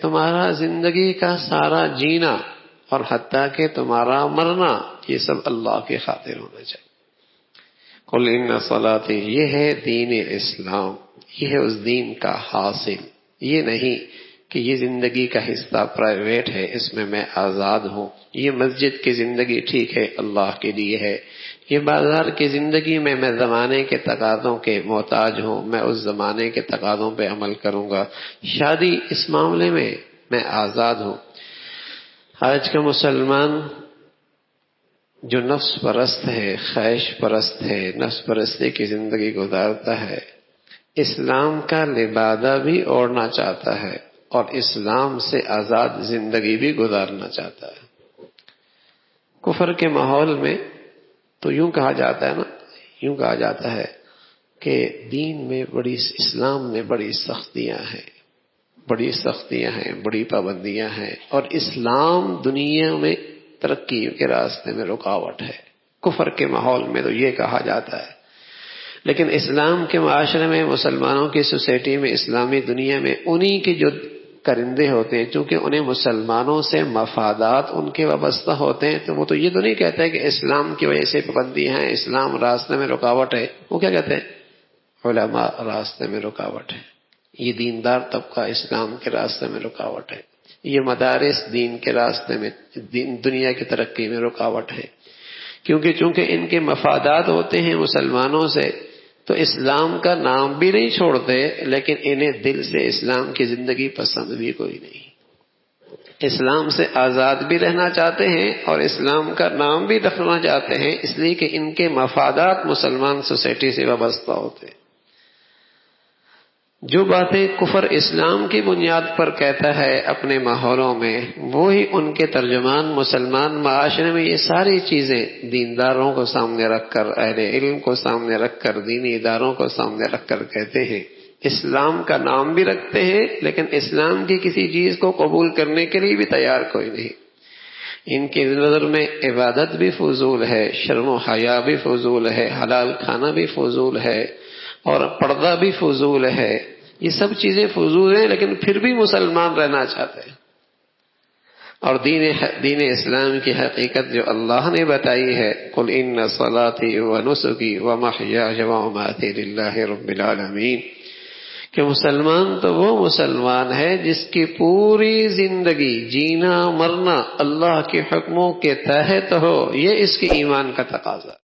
تمہارا زندگی کا سارا جینا اور حتیٰ کہ تمہارا مرنا یہ سب اللہ کی خاطر ہونا چاہیے۔ قل ان صلاتی، یہ ہے دین اسلام، یہ ہے اس دین کا حاصل۔ یہ نہیں کہ یہ زندگی کا حصہ پرائیویٹ ہے، اس میں میں آزاد ہوں، یہ مسجد کی زندگی ٹھیک ہے اللہ کے لیے ہے، یہ بازار کی زندگی میں زمانے کے تقاضوں کے محتاج ہوں، میں اس زمانے کے تقاضوں پہ عمل کروں گا۔ شادی اس معاملے میں آزاد ہوں۔ آج کا مسلمان جو نفس پرست ہے، خواہش پرست ہے، نفس پرستی کی زندگی گزارتا ہے، اسلام کا لبادہ بھی اوڑھنا چاہتا ہے اور اسلام سے آزاد زندگی بھی گزارنا چاہتا ہے۔ کفر کے ماحول میں تو یوں کہا جاتا ہے نا، یوں کہا جاتا ہے کہ دین میں اسلام میں بڑی سختیاں ہیں، بڑی پابندیاں ہیں، اور اسلام دنیا میں ترقی کے راستے میں رکاوٹ ہے۔ کفر کے ماحول میں تو یہ کہا جاتا ہے، لیکن اسلام کے معاشرے میں، مسلمانوں کی سوسائٹی میں، اسلامی دنیا میں انہی کے جو کرندے ہوتے ہیں، چونکہ انہیں مسلمانوں سے مفادات ان کے وابستہ ہوتے ہیں، تو وہ تو یہ تو نہیں کہتے کہ اسلام کی وجہ سے پابندی ہیں، اسلام راستے میں رکاوٹ ہے۔ وہ کیا کہتے ہیں؟ علماء راستے میں رکاوٹ ہے، یہ دیندار طبقہ اسلام کے راستے میں رکاوٹ ہے، یہ مدارس دین کے راستے میں، دنیا کی ترقی میں رکاوٹ ہے، چونکہ ان کے مفادات ہوتے ہیں مسلمانوں سے، تو اسلام کا نام بھی نہیں چھوڑتے، لیکن انہیں دل سے اسلام کی زندگی پسند بھی کوئی نہیں، اسلام سے آزاد بھی رہنا چاہتے ہیں اور اسلام کا نام بھی رکھنا چاہتے ہیں، اس لیے کہ ان کے مفادات مسلمان سوسائٹی سے وابستہ ہوتے ہیں۔ جو باتیں کفر اسلام کی بنیاد پر کہتا ہے اپنے ماحولوں میں، وہی ان کے ترجمان مسلمان معاشرے میں یہ ساری چیزیں دینداروں کو سامنے رکھ کر، اہل علم کو سامنے رکھ کر، دینی اداروں کو سامنے رکھ کر کہتے ہیں۔ اسلام کا نام بھی رکھتے ہیں، لیکن اسلام کی کسی چیز کو قبول کرنے کے لیے بھی تیار کوئی نہیں۔ ان کی نظر میں عبادت بھی فضول ہے، شرم و حیا بھی فضول ہے، حلال کھانا بھی فضول ہے، اور پردہ بھی فضول ہے۔ یہ سب چیزیں فضول ہیں، لیکن پھر بھی مسلمان رہنا چاہتے ہیں۔ اور دین اسلام کی حقیقت جو اللہ نے بتائی ہے، قل ان صلاتی ونسکی ومحیای ومماتی للہ رب العالمین، کہ مسلمان تو وہ مسلمان ہے جس کی پوری زندگی جینا مرنا اللہ کے حکموں کے تحت ہو، یہ اس کے ایمان کا تقاضا ہے۔